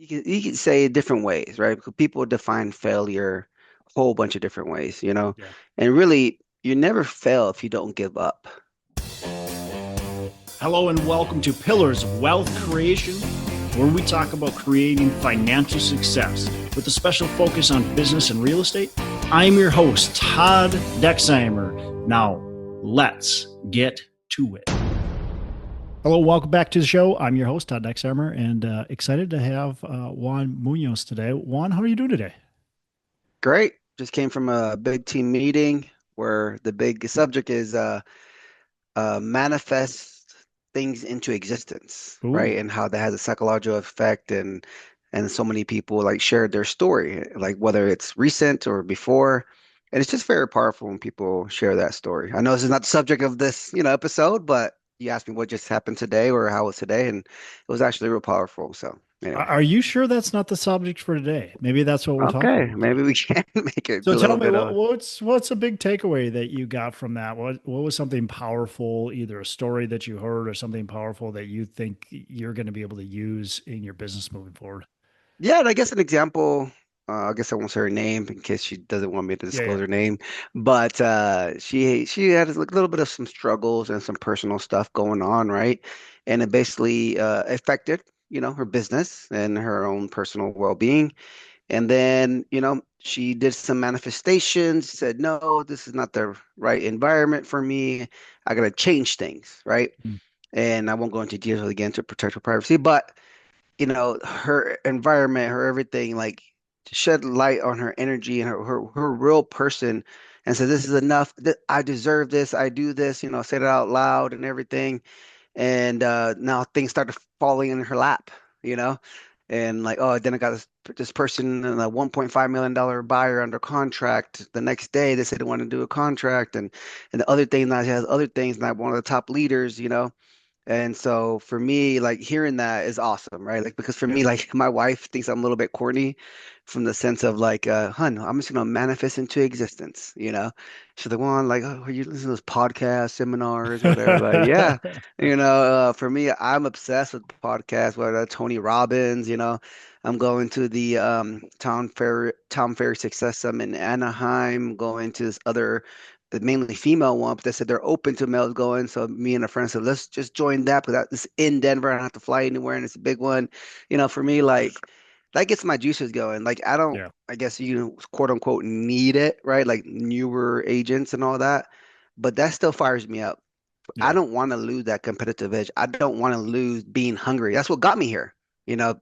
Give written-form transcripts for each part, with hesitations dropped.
you can say it different ways, right? Because people define failure a whole bunch of different ways, Yeah. and really, you never fail if you don't give up. Hello and welcome to Pillars of Wealth Creation, where we talk about creating financial success with a special focus on business and real estate. I'm your host, Todd Dexheimer. Now, let's get to it. Hello, welcome back to the show. I'm your host, Todd Dexheimer, and excited to have Juan Munoz today. Juan, how are you doing today? Great. Just came from a big team meeting where the big subject is manifest things into existence, Ooh, right? And how that has a psychological effect, and so many people like shared their story, like whether it's recent or before. And it's just very powerful when people share that story. I know this is not the subject of this, episode, but you asked me what just happened today or how it was today, and it was actually real powerful. So anyway. are you sure that's not the subject for today? Maybe that's what we're talking Okay, about maybe today. we can make it So a tell little me bit of. what's a big takeaway that you got from that? What was something powerful, either a story that you heard or something powerful that you think you're going to be able to use in your business moving forward? Yeah, and I guess an example, I guess I won't say her name in case she doesn't want me to Yeah, disclose yeah. her name, but she had a little bit of some struggles and some personal stuff going on, right? And it basically affected, her business and her own personal well-being. And then, she did some manifestations, said, no, this is not the right environment for me. I gotta change things, right? Mm. And I won't go into details again to protect her privacy, but her environment, her everything, like shed light on her energy and her real person and said, this is enough. I deserve this. I do this, said it out loud and everything. And now things started falling in her lap, you know? And like, oh, then I got this person and a $1.5 million buyer under contract. The next day, they said they want to do a contract, and the other thing now she has other things, not one of the top leaders. And so for me, like hearing that is awesome, right? Like because for Yeah. me, like my wife thinks I'm a little bit corny from the sense of like, hun, I'm just gonna manifest into existence. She's like, well, like, oh, are you listening to those podcasts, seminars, whatever? Like, yeah, for me, I'm obsessed with podcasts, whether that's Tony Robbins. I'm going to the Town Fair Success Summit in Anaheim, going to this other the mainly female one, but they said they're open to males going. So me and a friend said, let's just join that because it's in Denver. I don't have to fly anywhere, and it's a big one. For me, like that gets my juices going. Like I don't, Yeah. I guess quote unquote need it, right? Like newer agents and all that, but that still fires me up. I Yeah. don't want to lose that competitive edge. I don't want to lose being hungry. That's what got me here.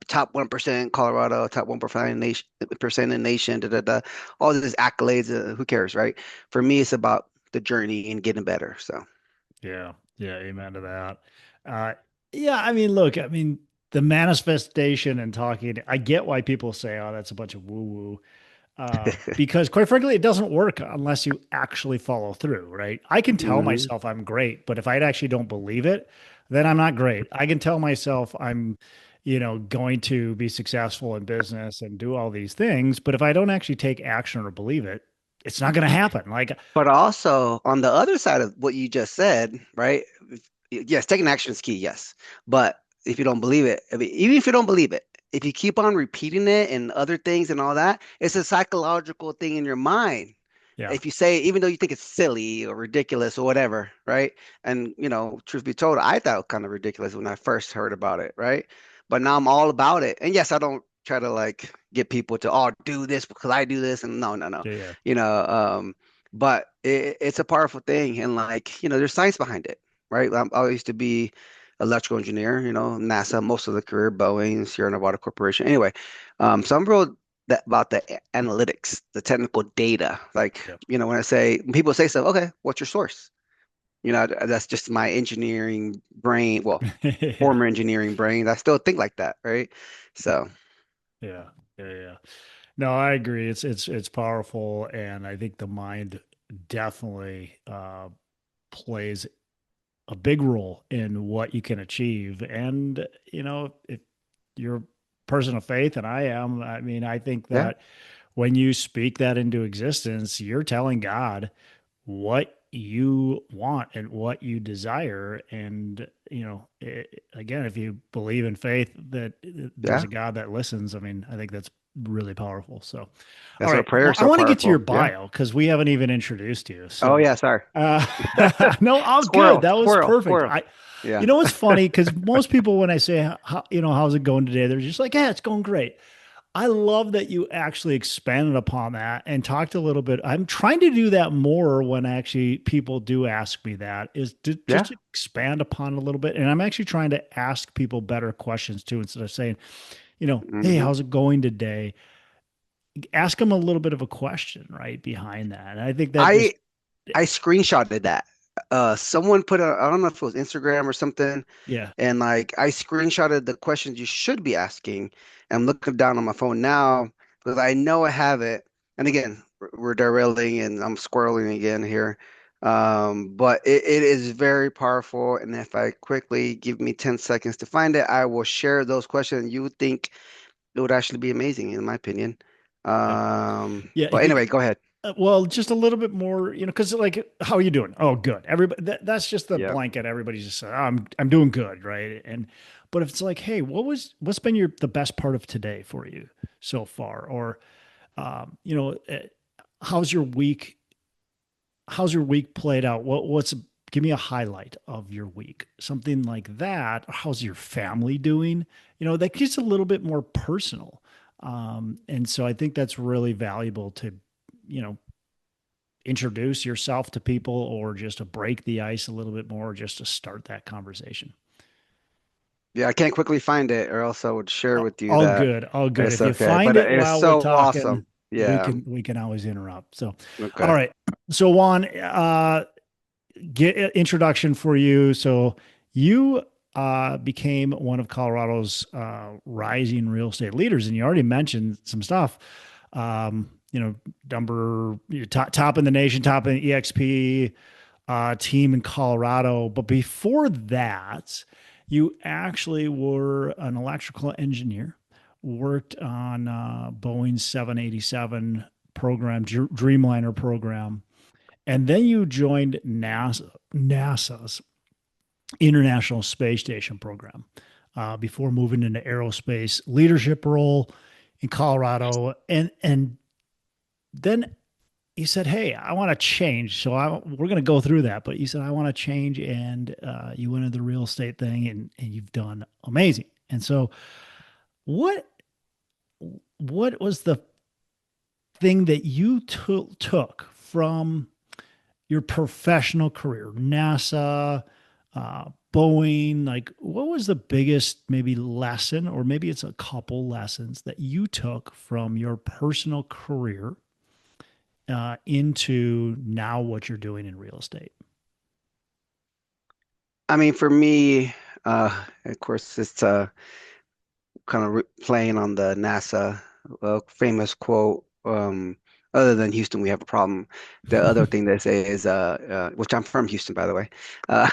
Top 1% Colorado, top 1% in nation, percent in nation, da, da, da, all these accolades. Who cares, right? For me, it's about the journey and getting better. So, Yeah. Yeah. Amen to that. Uh, yeah. I mean, look, I mean, the manifestation and talking, I get why people say, oh, that's a bunch of woo woo. Because quite frankly, it doesn't work unless you actually follow through, right? I can tell hmm myself I'm great, but if I actually don't believe it, then I'm not great. I can tell myself I'm, going to be successful in business and do all these things, but if I don't actually take action or believe it, it's not going to happen. Like, but also on the other side of what you just said, right? Yes, taking action is key, yes. But if you don't believe it, I mean, even if you don't believe it, if you keep on repeating it and other things and all that, it's a psychological thing in your mind. yeah, If you say, even though you think it's silly or ridiculous or whatever, right? And, truth be told, I thought it was kind of ridiculous when I first heard about it, right? But now I'm all about it. And yes, I don't try to like get people to, oh, do this because I do this. And no, no, no. yeah, yeah, You know, but it's a powerful thing. And like, there's science behind it, right? I used to be electrical engineer, NASA, most of the career, Boeing, Sierra Nevada Corporation. Anyway, so I'm real about the analytics, the technical data. Like, yeah, when people say stuff, okay, what's your source? That's just my engineering brain. Well, yeah, former engineering brain. I still think like that, right? So, yeah, yeah, yeah. No, I agree. It's powerful, and I think the mind definitely plays a big role in what you can achieve. And, if you're a person of faith, and I am, I mean, I think yeah. that when you speak that into existence, you're telling God what you want and what you desire. And, again, if you believe in faith that there's Yeah, a God that listens, I mean, I think that's really powerful. So, all that's why right. prayer Well, is I so want to get to your powerful. Yeah. bio because we haven't even introduced you. Oh So, yeah, sorry. uh, no, all good. Squirrel, That was squirrel, perfect. squirrel. Yeah. What's funny? Because most people, when I say, how's it going today? They're just like, yeah, it's going great. I love that you actually expanded upon that and talked a little bit. I'm trying to do that more when actually people do ask me that, is to Yeah. just expand upon it a little bit. And I'm actually trying to ask people better questions too, instead of saying, hey, Hmm. how's it going today? Ask them a little bit of a question right behind that. And I think that just, I I screenshotted that. Someone put I don't know if it was Instagram or something, yeah, and like I screenshotted the questions you should be asking. And I'm looking down on my phone now because I know I have it. And again, we're derailing and I'm squirreling again here. But it is very powerful. And if I quickly give me 10 seconds to find it, I will share those questions. You would think it would actually be amazing, in my opinion. yeah, yeah. But anyway, go ahead. Well, just a little bit more, because like, how are you doing? Oh, good. Everybody, that's just the Yeah. blanket. Everybody's just, I'm doing good, right? And but if it's like, hey, what's been the best part of today for you so far, or how's your week? How's your week played out? Give me a highlight of your week, something like that. How's your family doing? That gets a little bit more personal, and so I think that's really valuable to, you know introduce yourself to people or just to break the ice a little bit more, just to start that conversation. Yeah, I can't quickly find it, or else I would share with you All that good, all good. it's If you okay. find But it it's while we're so talking, awesome. Yeah. we can always interrupt. So, all Okay. right. So Juan, get introduction for you. So you became one of Colorado's rising real estate leaders, and you already mentioned some stuff. Number top in the nation, top in EXP team in Colorado. But before that, you actually were an electrical engineer, worked on Boeing 787 program, Dreamliner program, and then you joined NASA's International Space Station program before moving into aerospace leadership role in Colorado, and then he said, "Hey, I want to change." So we're going to go through that. But you said, "I want to change," and you went into the real estate thing, and you've done amazing. And so, what what was the thing that you took from your professional career, NASA, Boeing? Like, what was the biggest maybe lesson, or maybe it's a couple lessons that you took from your personal career into now what you're doing in real estate? I mean, for me, of course, it's kind of playing on the NASA famous quote. Other than Houston, we have a problem. The other thing they say is, which I'm from Houston, by the way, uh,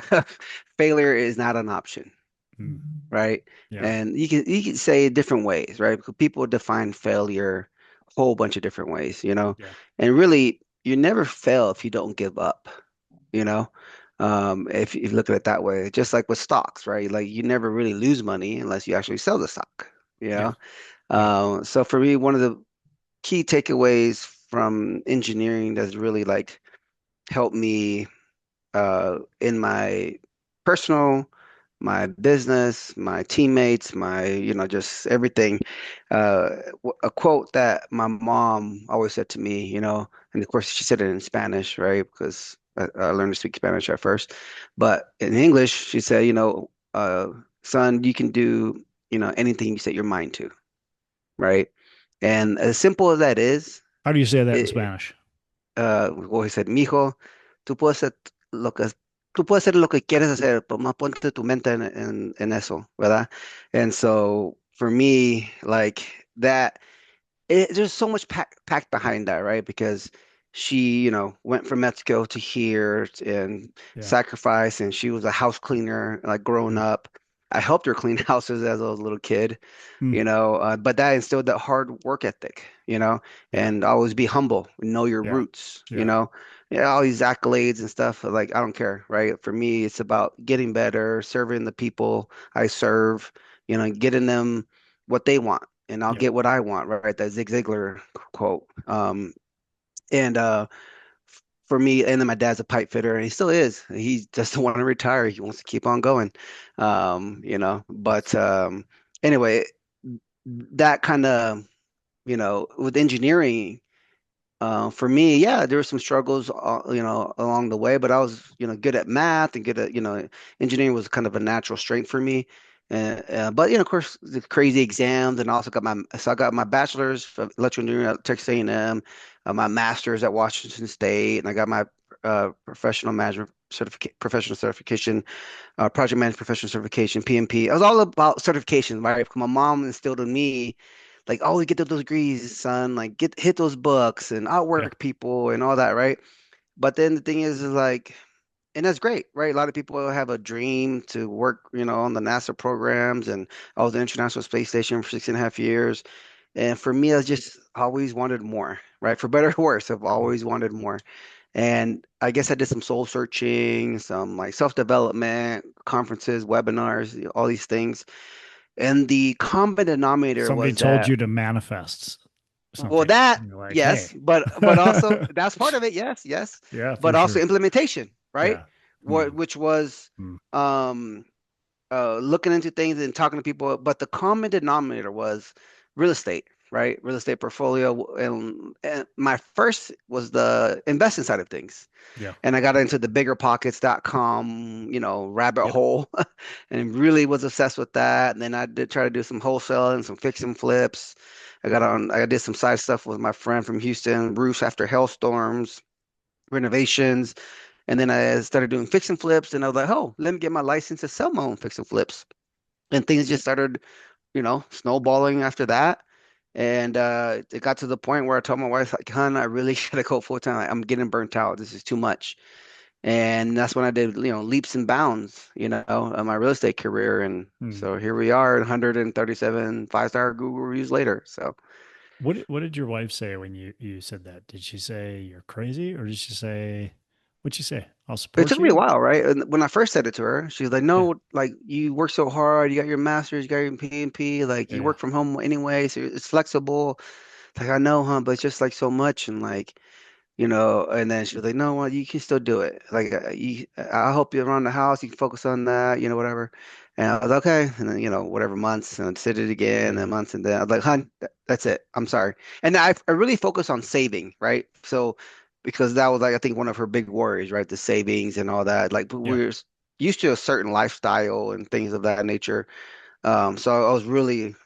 failure is not an option, Mm, right? yeah, And you can say it different ways, right? Because people define failure a whole bunch of different ways, you know. yeah, And really, you never fail if you don't give up, you know. If you look at it that way, just like with stocks, right? Like you never really lose money unless you actually sell the stock, you yeah, know. yeah, So for me, one of the key takeaways from engineering that's really like helped me in my personal, my business, my teammates, my, just everything. A quote that my mom always said to me, and of course she said it in Spanish, right? Because I learned to speak Spanish at first. But in English, she said, son, you can do, anything you set your mind to, right? And as simple as that is, How do you say that in it, Spanish? well, he said, mijo, tú puedes hacer lo que, tú puedes hacer lo que quieres hacer, pero más ponte tu mente en eso, ¿verdad? And so for me, like that, there's so much packed behind that, right? Because she, went from Mexico to here and Yeah. sacrificed, and she was a house cleaner, like growing Mm, up. I helped her clean houses as I was a little kid, Mm. but that instilled that hard work ethic, Yeah. and always be humble, know your Yeah. roots, Yeah. Yeah, all these accolades and stuff. Like, I don't care, right? For me, it's about getting better, serving the people I serve, getting them what they want, and I'll Yeah. get what I want, right? That Zig Ziglar quote. And for me, and then my dad's a pipe fitter, and he still is. He just don't want to retire. He wants to keep on going. But anyway, that kind of, with engineering. For me, yeah, there were some struggles, along the way, but I was, good at math and good at, engineering was kind of a natural strength for me. But, of course, the crazy exams, and also so I got my bachelor's of electrical engineering at Texas A&M, my master's at Washington State, and I got my professional certification, project management professional certification, PMP. I was all about certification, right? My mom instilled in me like, always get those degrees, son. Like, hit those books and Yeah. outwork people and all that, right? But then the thing is like, and that's great, right? A lot of people have a dream to work, on the NASA programs, and I was the International Space Station for 6.5 years. And for me, I just always wanted more, right? For better or worse, I've Mm. always wanted more. And I guess I did some soul searching, some like self-development, conferences, webinars, all these things. And the common denominator Somebody was told that, you to manifest well, something. that, And you're like, yes, hey. but also that's part of it, yes, yes, Yeah, but for also sure. implementation, right? Yeah. What Mm. which was Mm. um looking into things and talking to people, but the common denominator was real estate, right? Real estate portfolio, and my first was the investing side of things. Yeah. And I got into the biggerpockets.com, rabbit Yep. hole and really was obsessed with that. And then I did try to do some wholesale and some fix and flips. I did some side stuff with my friend from Houston, roofs after hailstorms, renovations. And then I started doing fix and flips. And I was like, oh, let me get my license to sell my own fix and flips. And things just started, snowballing after that. And it got to the point where I told my wife, like, "Hun, I really gotta go full time. Like, I'm getting burnt out. This is too much." And that's when I did, leaps and bounds, of my real estate career. And Mm. so here we are, 137 five-star Google reviews later. So What did your wife say when you said that? Did she say you're crazy, or did she say what'd she say? I'll it support took me a you? while, right? And when I first said it to her, she was like, Yeah. "No, like, you work so hard, you got your master's, you got your PMP, like, Yeah. you Yeah. work from home anyway, so it's flexible." It's like, I know, huh? But it's just like so much. And like, and then she was like, "No, well, you can still do it. Like, I'll help you around the house. You can focus on that, whatever." And I was, okay. And then, whatever, months, and I did it again, and Yeah. months, and then I was like, "Hun, that's it. I'm sorry." And I really focus on saving, right? So, because that was, like, I think one of her big worries, right? The savings and all that. Like, Yeah. we're used to a certain lifestyle and things of that nature. So I was really,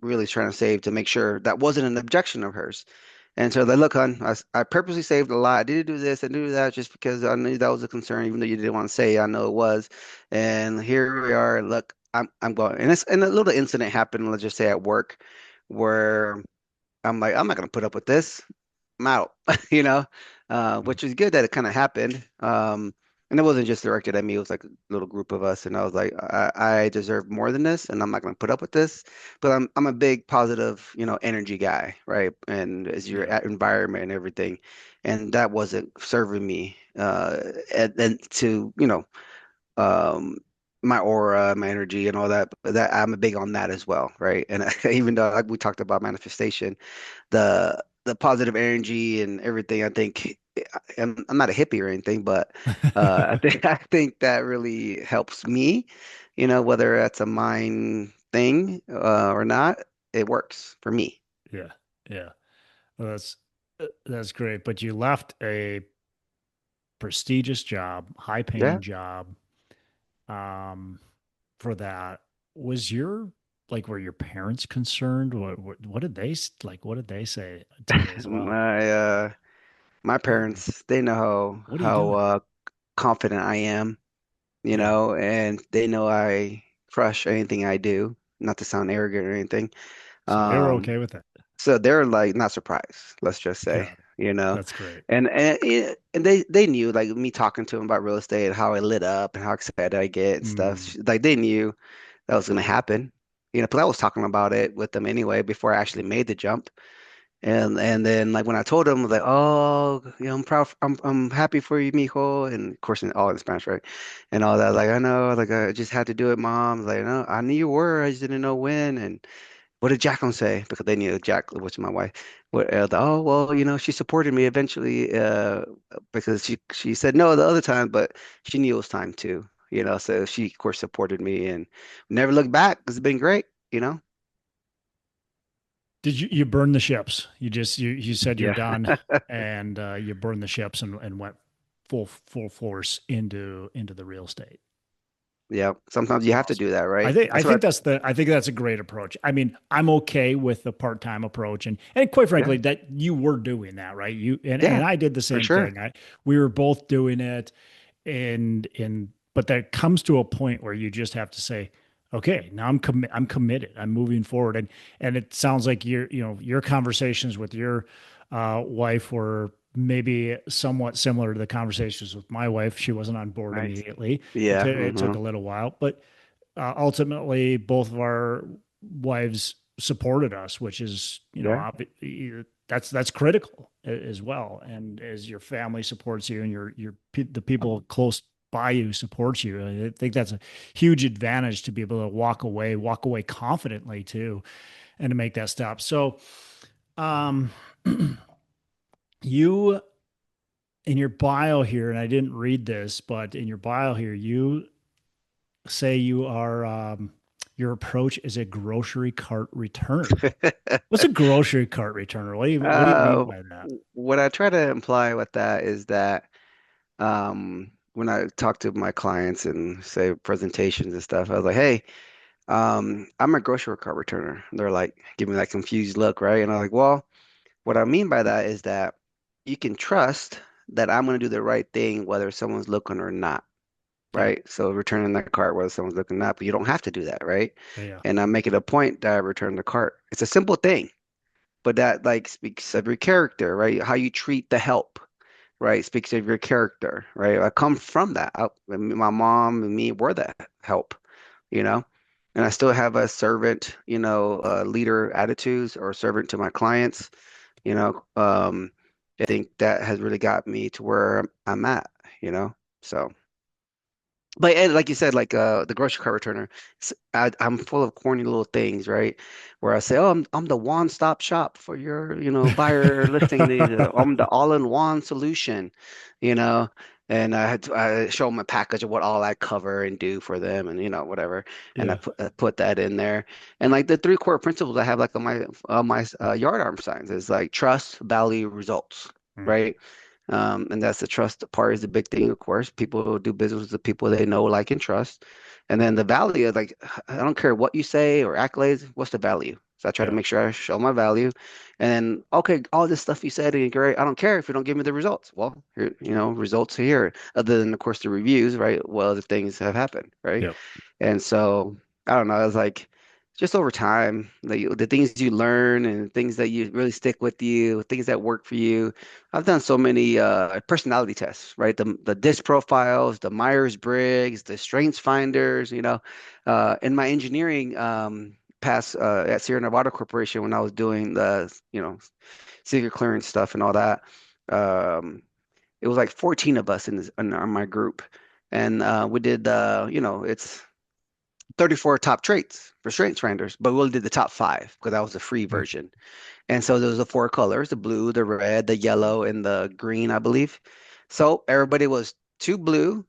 really trying to save to make sure that wasn't an objection of hers. And so, like, look, hon, I purposely saved a lot. I didn't do this, I didn't do that just because I knew that was a concern, even though you didn't want to say, I know it was. And here we are. Look, I'm going. And a little incident happened, let's just say at work, where I'm like, I'm not gonna put up with this. I'm out, Mm. which is good that it kind of happened. And it wasn't just directed at me, it was like a little group of us. And I was like, I deserve more than this, and I'm not going to put up with this. But I'm a big positive, energy guy, right? And as your Yeah. environment and everything. And that wasn't serving me. And to, um, my aura, my energy, and all that. But that I'm big on that as well, right? And even though, like we talked about manifestation, the positive energy and everything. I think I'm not a hippie or anything, but I think I think that really helps me. Whether that's a mind thing or not, it works for me. Yeah. Yeah. Well, that's great. But you left a prestigious job, high Yeah. paying job, um, for that. Was your like were your parents concerned? What did like? What did they say to you as well? My my Like, parents, they know what are you how doing? confident I am, Yeah. and they know I crush anything I do. Not to sound arrogant or anything. So they were Um, okay with it. So they're like not surprised, let's just say, Got it. That's great. and they knew, like, me talking to them about real estate, how I lit up and how excited I get and stuff. Mm. Like, they knew that was going to happen. Because I was talking about it with them anyway before I actually made the jump. And then like when I told him, I was like, oh, I'm proud, I'm happy for you, mijo, and of course all in Spanish, right? And all that, like I know, like I just had to do it, mom. Like no, I knew you were, I just didn't know when. And what did Jacqueline say? Because they knew Jack, which is my wife. Oh well, she supported me eventually, because she said no the other time, but she knew it was time too, So she of course supported me and never looked back. It's been great. Did you burn the ships? You said you're Yeah. done, and you burned the ships and went full force into the real estate. Yeah. Sometimes you have to Awesome. do that, I right? think I That's what think that's a great approach. I mean, I'm okay with the part-time approach, and quite yeah. frankly, that you were doing that, right? And Yeah, I did the for same sure. thing. We were both doing it, and but there comes to a point where you just have to say, okay, now I'm committed. I'm moving forward, and it sounds like your conversations with your wife were maybe somewhat similar to the conversations with my wife. She wasn't on board Right. immediately. Yeah. It took a little while, but ultimately both of our wives supported us, which is, Yeah. that's critical as well. And as your family supports you and the people close by you supports you, I think that's a huge advantage to be able to walk away confidently too, and to make that step. So, um, you in your bio here, and I didn't read this, but in your bio here, you say your approach is a grocery cart returner. What's a grocery cart returner? What do you mean Uh, by that? what I try to imply with that is that when I talk to my clients and say presentations and stuff, I was like, hey, I'm a grocery cart returner. They're like, give me that confused look, right? And I'm like, well, what I mean by that is that you can trust that I'm going to do the right thing whether someone's looking or not. Yeah, Right? So returning the cart whether someone's looking up, but you don't have to do that, right? yeah, And I make it a point that I return the cart. It's a simple thing, but that like speaks of your character, right? How you treat the help, right? Speaks of your character, right? I come from that. My mom and me were that help, you know? And I still have a servant, leader attitudes or servant to my clients, you know. I think that has really got me to where I'm at, you know. So but and like you said, like the grocery cart returner, I'm full of corny little things, right? Where I say, "Oh, I'm the one-stop shop for your, buyer listing needs. I'm the all-in-one solution," you know. And I show them a package of what all I cover and do for them, and whatever. And yeah. I put that in there. And like the three core principles I have, like on my yard arm signs, is like trust, value, results, Mm. right? And that's the trust part is the big thing, of course. People do business with the people they know, like, and trust. And then the value is like, I don't care what you say or accolades, what's the value? So I try to Yeah, make sure I show my value. And then, okay, all this stuff you said is great. I don't care if you don't give me the results. Well, here, results are here. Other than, of course, the reviews, right? Well, other things have happened, right? yeah. And so I don't know. It's like just over time, the things you learn and things that you really stick with you, things that work for you. I've done so many personality tests, right? The DISC profiles, the Myers-Briggs, the Strengths Finders. In my engineering past at Sierra Nevada Corporation when I was doing the secret clearance stuff and all that. Um, it was like 14 of us in my group, and we did it's 34 top traits for strengths finders, but we only did the top five because that was the free Mm. version. And so there was the four colors, the blue, the red, the yellow, and the green, I believe. So everybody was two blue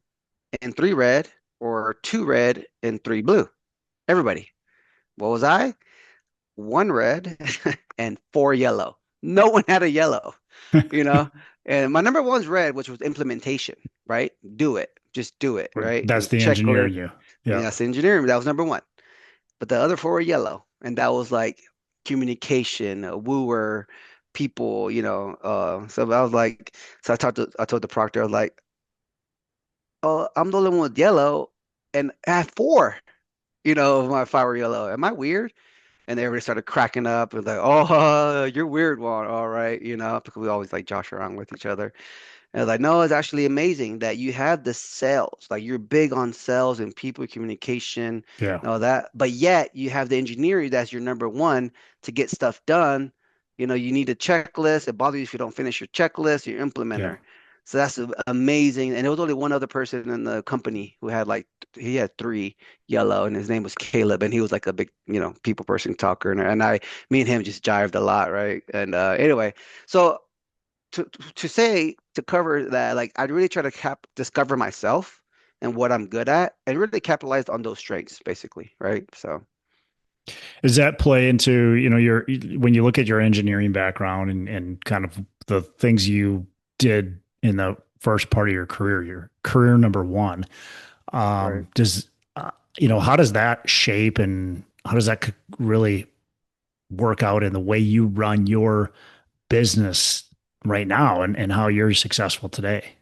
and three red, or two red and three blue. Everybody. What was I? One red and four yellow. No one had a yellow, you know? And my number one's red, which was implementation, right? Do it. Just do it, right? That's And the engineer checklist. in you. And Yeah. that's engineering. That was number one. But the other four were yellow, and that was like communication, wooer, people, So I was like, so I told the proctor, I was like, oh, I'm the only one with yellow, and I have four, of my if I were yellow. Am I weird? And everybody started cracking up and like, oh, you're weird one, all right, because we always like josh around with each other. And I was like, no, it's actually amazing that you have the sales, like you're big on sales and people communication Yeah. and all that, but yet you have the engineering that's your number one to get stuff done. You need a checklist. It bothers you if you don't finish your checklist, your Yeah. implementer. So that's amazing. And there was only one other person in the company who had like he had three yellow, and his name was Caleb, and he was like a big, people person talker, and me and him just jived a lot, right? And anyway, so to cover that, like I really try to discover myself and what I'm good at, and really capitalize on those strengths, basically, right? So Does that play into, your when you look at your engineering background and kind of the things you did in the first part of your career number one, right. does how does that shape and how does that really work out in the way you run your business right now and how you're successful today?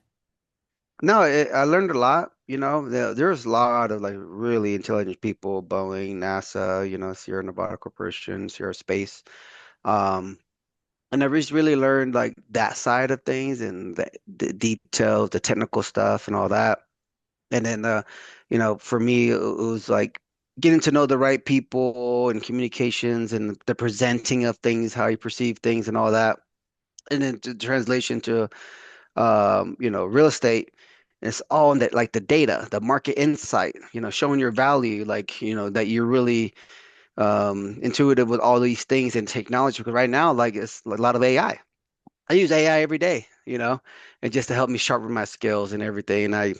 No, I learned a lot. There's a lot of like really intelligent people, Boeing, NASA, Sierra Nevada Corporation, Sierra Space. Um, and I just really learned like that side of things and the details, the technical stuff and all that. And then, for me, it was like getting to know the right people and communications and the presenting of things, how you perceive things and all that. And then the translation to, real estate. It's all in that, like the data, the market insight, showing your value, like, that you're really intuitive with all these things and technology. Because right now, like it's a lot of AI. I use AI every day, and just to help me sharpen my skills and everything. And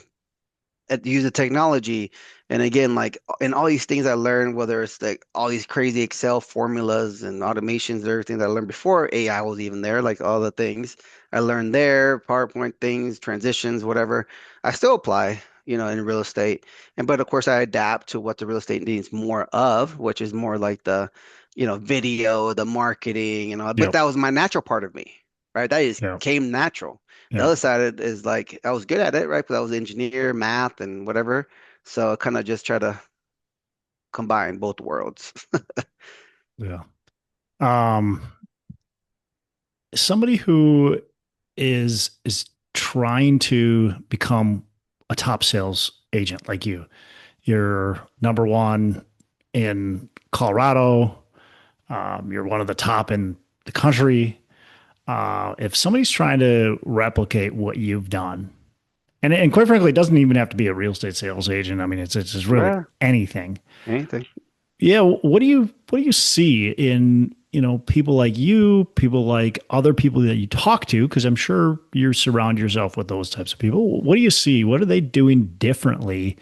use the technology. And again, like in all these things I learned, whether it's like all these crazy Excel formulas and automations and everything that I learned before AI was even there, like all the things I learned there, PowerPoint things, transitions, whatever, I still apply, in real estate. But of course I adapt to what the real estate needs more of, which is more like the, video, the marketing and all. But Yep. that was my natural part of me, right? That just Yeah. came natural. The Yeah. other side is like I was good at it, right? Because I was engineer, math, and whatever. So I kind of just try to combine both worlds. Yeah. Um, Somebody who is trying to become a top sales agent like you. You're number one in Colorado. You're one of the top in the country. If somebody's trying to replicate what you've done, and quite frankly, it doesn't even have to be a real estate sales agent. I mean, it's just really Yeah, anything. anything. Yeah, what do you see in, people like you, people like other people that you talk to? Because I'm sure you surround yourself with those types of people. What do you see? What are they doing differently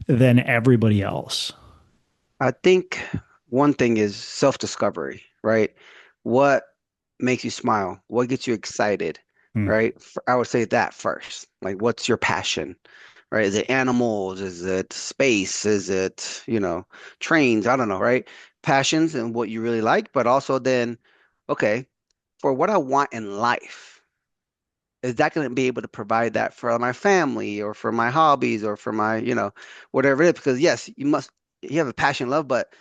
than everybody else? I think one thing is self-discovery, right? What makes you smile? What gets you excited, Hmm. right? I would say that first. Like, what's your passion, right? Is it animals? Is it space? Is it, trains? I don't know, right? Passions and what you really like, but also then, okay, for what I want in life, is that going to be able to provide that for my family or for my hobbies or for my, whatever it is? Because yes, you have a passion, love, but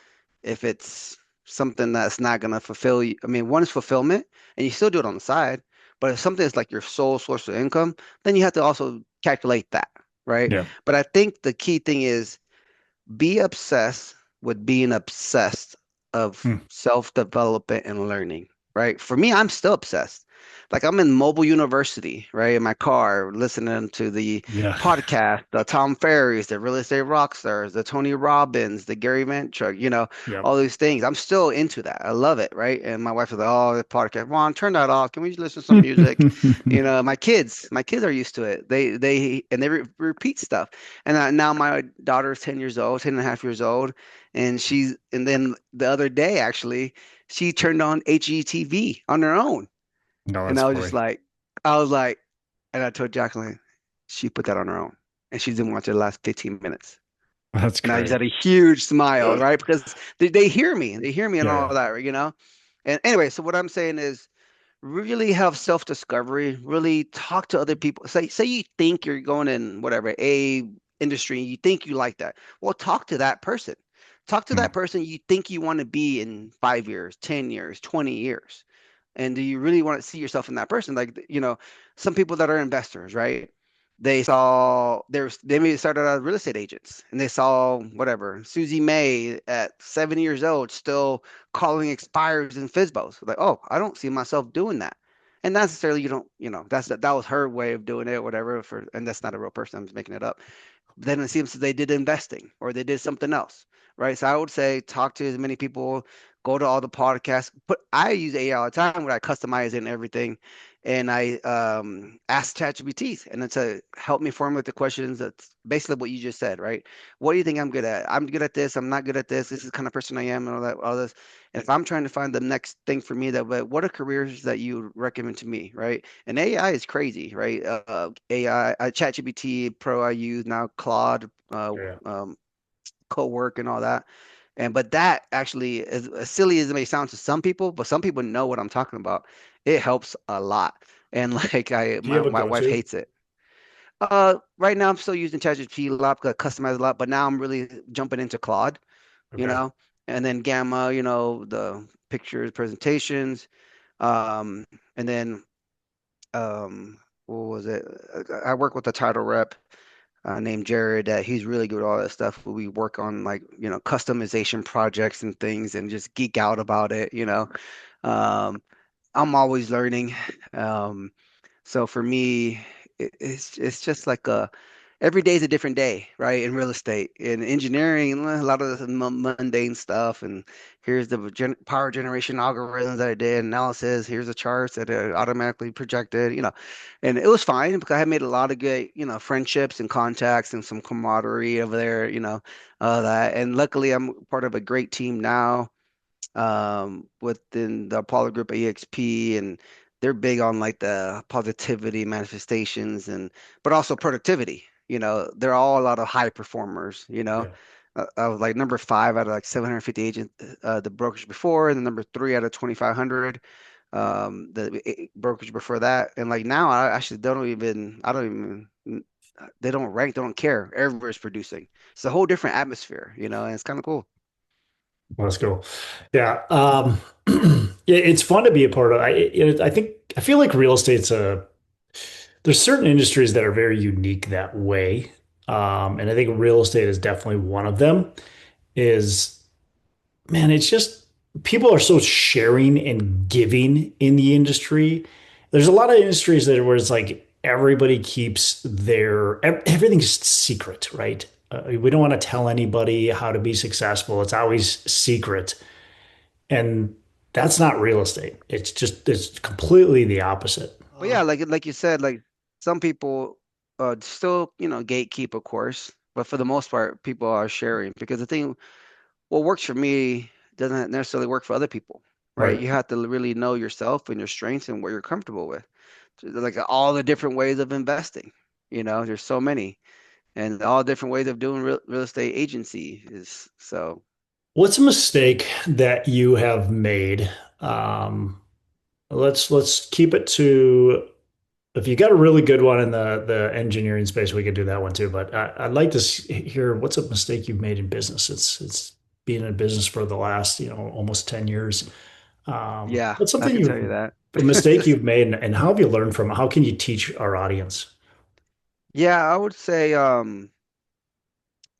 if it's something that's not going to fulfill you, I mean, one is fulfillment and you still do it on the side, but if something is like your sole source of income, then you have to also calculate that, right? Yeah. But I think the key thing is be obsessed with being obsessed of Hmm. self-development and learning, right? For me, I'm still obsessed. Like I'm in mobile university, right? In my car, listening to the Yeah. podcast, the Tom Ferrys, the real estate rock stars, the Tony Robbins, the Gary Vaynerchuk, Yeah. all these things. I'm still into that. I love it, right? And my wife was like, "Oh, the podcast, Ron, turn that off. Can we just listen to some music?" My kids are used to it. They repeat stuff. And now my daughter's 10 years old, 10 and a half years old. And then the other day, actually, she turned on HGTV on her own. No, And that's I was just funny. like, I was like, and I told Jacqueline, she put that on her own. And she didn't watch it the last 15 minutes. That's And I just great. had a huge smile, right? Because they hear me. They hear me and Yeah. all Yeah. that, right? And anyway, so what I'm saying is, really have self-discovery, really talk to other people. Say you think you're going in whatever a industry, and you think you like that. Well, talk to that person. Talk to Hmm. that person you think you want to be in 5 years, 10 years, 20 years. And do you really want to see yourself in that person? Like, some people that are investors, right? They maybe started out as real estate agents and they saw whatever, Susie May at 7 years old still calling expires and FISBOs. Like, oh, I don't see myself doing that. And not necessarily you don't, that was her way of doing it, whatever, and that's not a real person. I'm just making it up. Then it seems that they did investing or they did something else, right? So I would say talk to as many people, go to all the podcasts. But I use AI all the time where I customize it and everything, and I ask ChatGPT and it's a help me formulate the questions. That's basically what you just said, right? What do you think I'm good at? I'm good at this. I'm not good at this. This is the kind of person I am, and all that, all this. And if I'm trying to find the next thing for me, but what are careers that you recommend to me, right? And AI is crazy, right? AI, ChatGPT Pro I use now, Claude, Yeah. co-work and all that. And but that actually, as silly as it may sound to some people, but some people know what I'm talking about. It helps a lot. And like Do you have a my wife go-to? hates it. Right now I'm still using ChatGPT a lot because I customize a lot, but now I'm really jumping into Claude, you Okay. know, and then Gamma, the pictures, presentations, um, and then what was it? I work with a title rep named Jared that he's really good at all that stuff. We work on like, customization projects and things and just geek out about it. Um, I'm always learning. Um, so for me, it's just like every day is a different day, right? In real estate, in engineering, a lot of the mundane stuff. And here's the power generation algorithms that I did, analysis. Here's the charts that are automatically projected. And it was fine because I had made a lot of good, friendships and contacts and some camaraderie over there. That. And luckily, I'm part of a great team now within the Apollo Group at EXP, and they're big on like the positivity manifestations and but also productivity. They're all a lot of high performers. Yeah. I was like number five out of like 750 agents, the brokerage before, and then number three out of 2,500, the brokerage before that. And like now, I actually I don't even, they don't rank, they don't care. Everybody's producing. It's a whole different atmosphere, and it's kind of cool. Let's go. Yeah. It's fun to be a part of. I think I feel like real estate's there's certain industries that are very unique that way. And I think real estate is definitely one of them. Is man, it's just people are so sharing and giving in the industry. There's a lot of industries that where it's like everybody keeps everything's secret, right? We don't want to tell anybody how to be successful. It's always secret. And that's not real estate. It's completely the opposite. But yeah, like you said, like some people still, gatekeep, of course, but for the most part, people are sharing because the thing, what works for me doesn't necessarily work for other people, right? Right. You have to really know yourself and your strengths and what you're comfortable with. So, like all the different ways of investing, there's so many, and all different ways of doing real estate agency is so. What's a mistake that you have made? Um, let's keep it to if you got a really good one in the engineering space, we could do that one too. But I'd like to hear what's a mistake you've made in business. It's been in business for the last almost 10 years. Yeah, What's I something can tell you've you that. a mistake you've made and how have you learned from it? How can you teach our audience? Yeah, I would say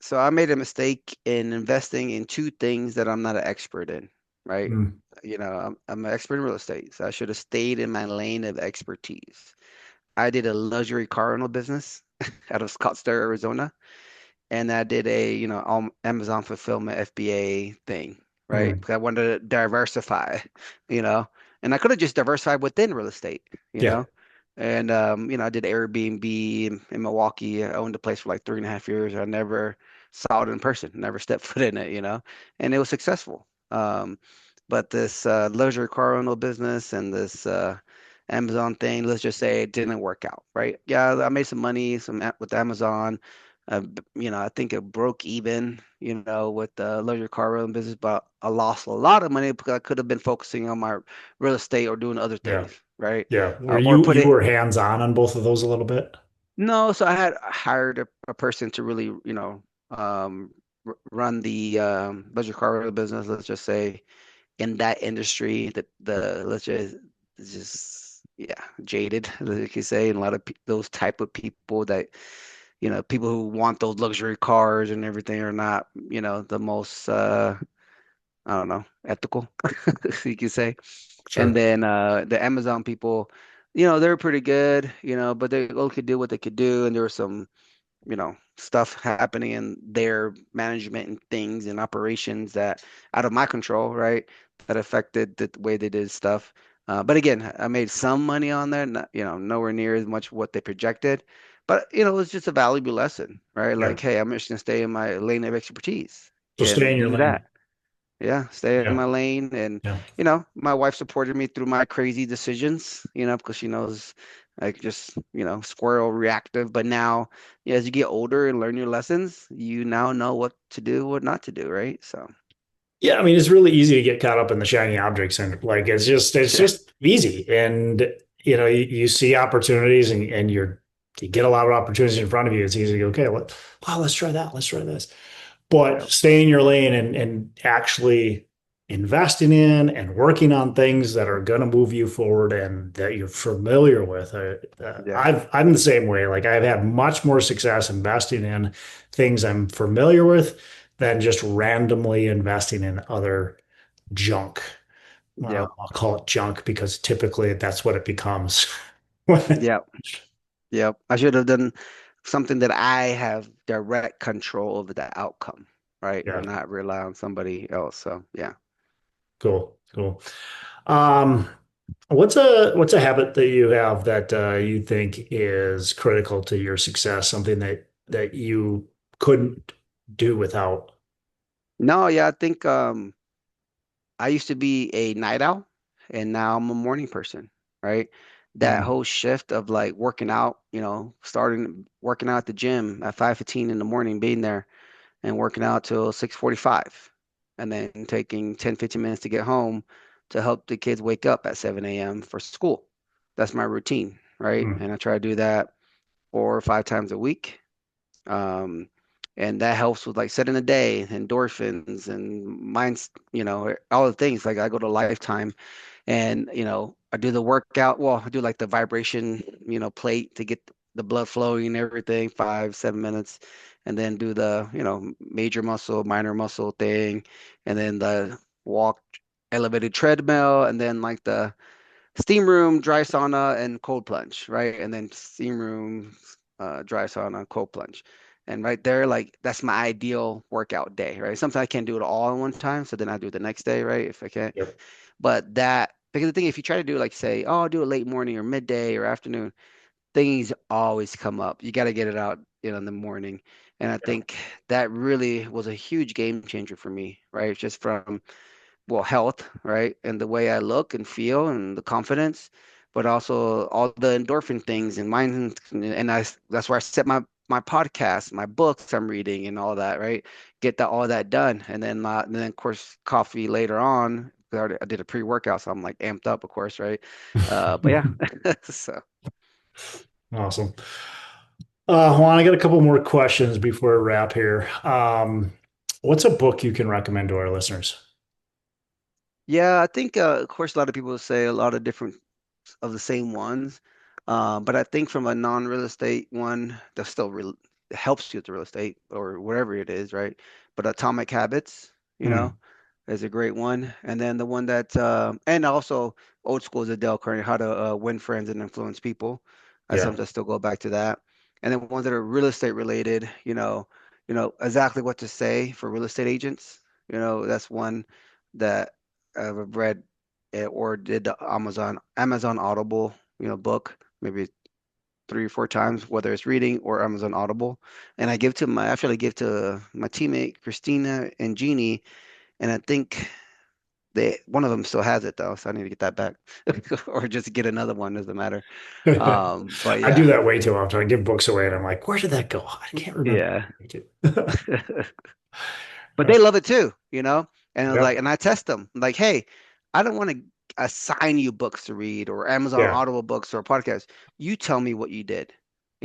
so I made a mistake in investing in two things that I'm not an expert in, right? Mm, I'm an expert in real estate, so I should have stayed in my lane of expertise. I did a luxury car rental business out of Scottsdale, Arizona, and I did a, Amazon fulfillment FBA thing, right? mm, Because I wanted to diversify, you know, and I could have just diversified within real estate, you yeah, know. And I did Airbnb in Milwaukee. I owned the place for like 3.5 years. I never saw it in person, never stepped foot in it, and it was successful. But this luxury car rental business and this Amazon thing, let's just say it didn't work out, right? Yeah, I made some money, with Amazon. I think it broke even, with the luxury car rental business, but I lost a lot of money because I could have been focusing on my real estate or doing other yeah, things, right? yeah. Were Or you put you it, were hands on both of those a little bit? no, so I had hired a person to really, run the luxury car rental business, let's just say in that industry, the let's just just yeah, jaded, like you say, and a lot of those type of people that, people who want those luxury cars and everything are not, the most I don't know, ethical, you could say. And Sure. then the Amazon people, they're pretty good, but they all could do what they could do, and there was some stuff happening in their management and things and operations that out of my control, right? That affected the way they did stuff. But again, I made some money on there, not, nowhere near as much what they projected. But it was just a valuable lesson, right? Yeah. Like, hey, I'm just gonna stay in my lane of expertise So stay in and your do lane. that. Yeah, stay in Yeah. my lane. And, Yeah. my wife supported me through my crazy decisions, because she knows like just, squirrel reactive. But now, yeah, as you get older and learn your lessons, you now know what to do, what not to do, right? So, Yeah, I mean, it's really easy to get caught up in the shiny objects and like it's yeah, just easy. And you see opportunities and you get a lot of opportunities in front of you. It's easy to go, okay, wow, let's try that. Let's try this. But yeah, staying in your lane and actually investing in and working on things that are going to move you forward and that you're familiar with. yeah, I'm the same way. Like I've had much more success investing in things I'm familiar with than just randomly investing in other junk. yeah, I'll call it junk because typically that's what it becomes. yeah, yeah. I should have done something that I have direct control over the outcome, right? Yeah, And not rely on somebody else. So, yeah. cool, cool. Um, what's a habit that you have that you think is critical to your success? Something that you couldn't do without? No, yeah, I think I used to be a night owl and now I'm a morning person, right? That Mm, whole shift of like working out, starting working out at the gym at 5:15 in the morning, being there and working out till 6:45 and then taking 10, 15 minutes to get home to help the kids wake up at 7 a.m. for school. That's my routine, right? mm, And I try to do that 4 or 5 times a week. Um, and that helps with like setting the day, endorphins and minds, all the things. Like I go to Lifetime and, I do the workout. Well, I do like the vibration, plate to get the blood flowing and everything, 5, 7 minutes, and then do the, major muscle, minor muscle thing, and then the walk, elevated treadmill, and then like the steam room, dry sauna, and cold plunge, right? And then steam room, dry sauna, cold plunge. And right there, like that's my ideal workout day, right? Sometimes I can't do it all in one time, so then I do it the next day, right? If I can. yep, But that because the thing, if you try to do like say, oh, I'll do it late morning or midday or afternoon, things always come up. You got to get it out, in the morning. And I yeah, think that really was a huge game changer for me, right? Just from well, health, right? And the way I look and feel and the confidence, but also all the endorphin things and mind and that's where I set my podcast, my books I'm reading and all that, right? Get that all that done. And then of course coffee later on. I did a pre-workout, so I'm like amped up, of course, right? But yeah. So awesome. Juan, I got a couple more questions before we wrap here. What's a book you can recommend to our listeners? yeah, I think of course a lot of people say a lot of different of the same ones. But I think from a non-real estate one, that still real helps you with the real estate or wherever it is, right? But Atomic Habits, Hmm. is a great one. And then the one that, and also old school is a Dale Carnegie, How to Win Friends and Influence People. I Yeah. sometimes still go back to that. And then ones that are real estate related, exactly what to say for real estate agents. That's one that I've read or did the Amazon Audible, book maybe 3 or 4 times, whether it's reading or Amazon Audible. And I actually give to my teammate Christina and Jeannie, and I think one of them still has it though, so I need to get that back, or just get another one, doesn't matter. But I do yeah, that way too often. I give books away and I'm like, where did that go? I can't remember. yeah. But they love it too, And I was Yeah. like, and I test them like, hey, I don't want to assign you books to read or Amazon Yeah. Audible books or podcasts. You tell me what you did.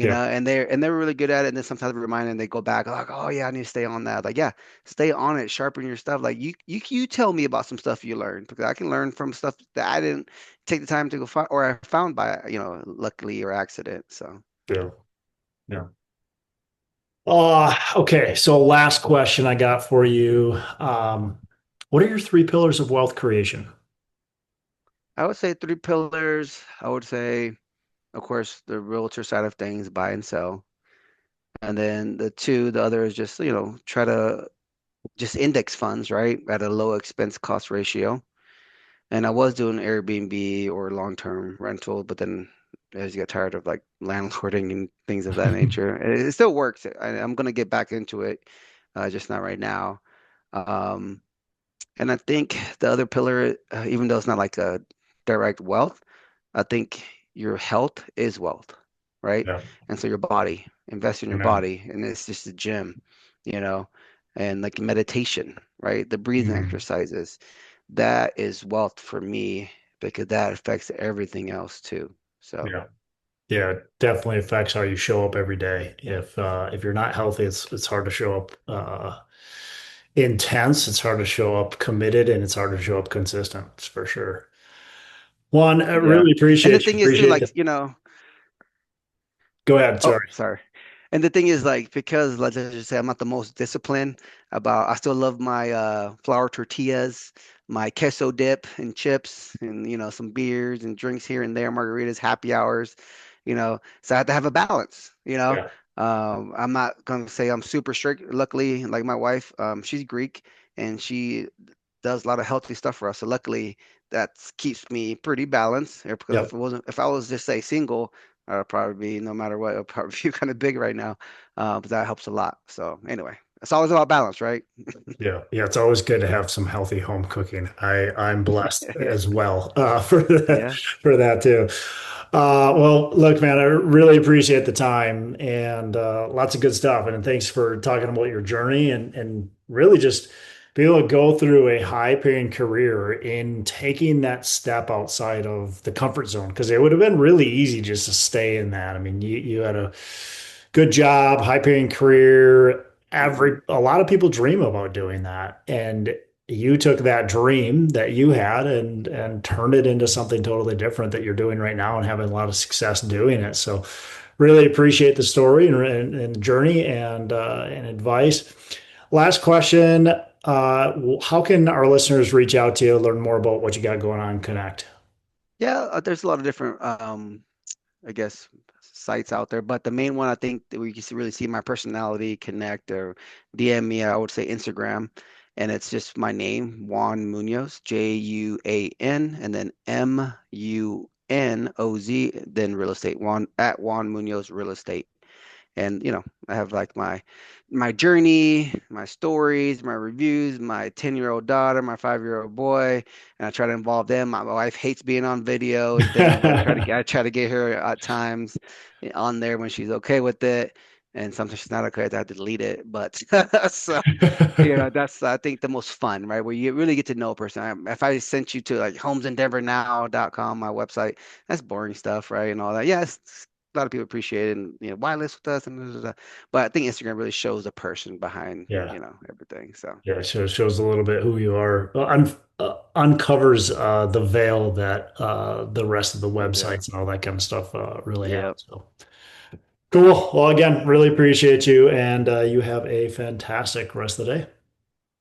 Yeah. and they're really good at it. And then sometimes we remind them, they go back like, oh yeah, I need to stay on that. Like, yeah, stay on it, sharpen your stuff. Like you tell me about some stuff you learned, because I can learn from stuff that I didn't take the time to go find, or I found by, luckily or accident. So Yeah. Yeah. Okay. So last question I got for you. What are your three pillars of wealth creation? I would say three pillars. I would say, of course, the realtor side of things, buy and sell. And then the other is just, try to just index funds, right? At a low expense cost ratio. And I was doing Airbnb or long-term rental, but then as you get tired of like landlording and things of that nature, it still works. I'm gonna get back into it, just not right now. Um, and I think the other pillar, even though it's not like a direct wealth, I think your health is wealth, right? Yeah. And so your body, invest in your Amen. body, and it's just a gym, you know, and like meditation, right? The breathing Mhm. exercises, that is wealth for me, because that affects everything else too. So Yeah. Yeah, it definitely affects how you show up every day. If you're not healthy, it's hard to show up intense, it's hard to show up committed, and it's hard to show up consistent, it's for sure. Juan, I yeah. really And the appreciate you. thing is too, Appreciate like, the Go ahead, oh, sorry. sorry. And the thing is, like, because let's just say I'm not the most disciplined about, I still love my flour tortillas, my queso dip and chips, and some beers and drinks here and there, margaritas, happy hours, So I have to have a balance. Yeah. I'm not gonna say I'm super strict. Luckily, like my wife, she's Greek, and she does a lot of healthy stuff for us. So luckily, that keeps me pretty balanced. Because Yep. if I was just say single, I'd probably be, no matter what, it'll probably be kind of big right now. But that helps a lot. So anyway, it's always about balance, right? Yeah, yeah, it's always good to have some healthy home cooking. I'm blessed as well for that Yeah. for that too. Well, look, man, I really appreciate the time and lots of good stuff. And thanks for talking about your journey and really just be able to go through a high paying career in taking that step outside of the comfort zone, because it would have been really easy just to stay in that. I mean, you had a good job, high paying career. Hmm. A lot of people dream about doing that, and you took that dream that you had and turned it into something totally different that you're doing right now and having a lot of success doing it. So really appreciate the story and journey and advice. Last question. How can our listeners reach out to you, learn more about what you got going on, connect? Yeah, there's a lot of different, I guess, sites out there, but the main one I think that we can really see my personality, connect or DM me, I would say Instagram, and it's just my name, Juan Munoz, Juan, and then Munoz, then real estate, Juan at Juan Munoz Real Estate. And I have like my journey, my stories, my reviews, my 10-year-old daughter, my 5-year-old boy, and I try to involve them. My wife hates being on video and things, but I try to get her at times on there when she's okay with it. And sometimes she's not okay, I have to delete it. But so that's, I think, the most fun, right? Where you really get to know a person. If I sent you to like homesindenvernow.com, my website, that's boring stuff, right? And all that. Yes, a lot of people appreciate it, and why list with us, and but I think Instagram really shows the person behind Yeah. everything. So Yeah, so it shows a little bit who you are, uncovers the veil that the rest of the yeah, websites and all that kind of stuff really have. yeah. So cool. Well, again, really appreciate you, and you have a fantastic rest of the day.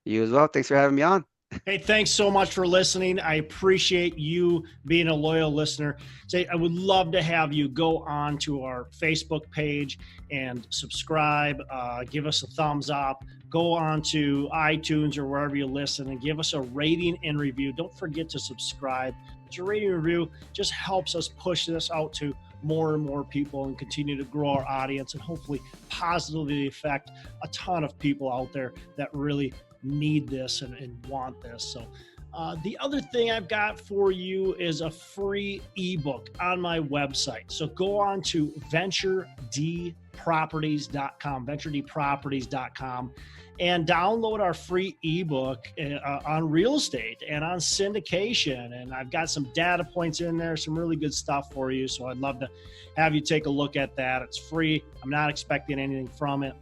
You as well. Thanks for having me on. Hey, thanks so much for listening. I appreciate you being a loyal listener. Say, I would love to have you go on to our Facebook page and subscribe. Give us a thumbs up. Go on to iTunes or wherever you listen and give us a rating and review. Don't forget to subscribe. But your rating and review just helps us push this out to more and more people and continue to grow our audience and hopefully positively affect a ton of people out there that really need this and want this. So the other thing I've got for you is a free ebook on my website. So go on to venturedproperties.com, venturedproperties.com, and download our free ebook on real estate and on syndication. And I've got some data points in there, some really good stuff for you. So I'd love to have you take a look at that. It's free. I'm not expecting anything from it.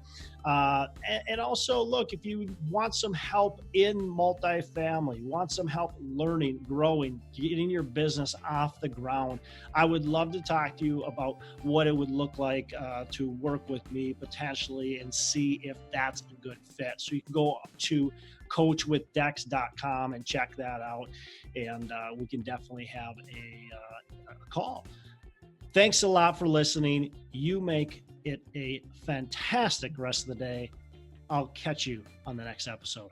And also, look, if you want some help in multifamily, want some help learning, growing, getting your business off the ground, I would love to talk to you about what it would look like to work with me potentially and see if that's a good fit. So you can go to coachwithdex.com and check that out, and we can definitely have a call. Thanks a lot for listening. You make it a fantastic rest of the day. I'll catch you on the next episode.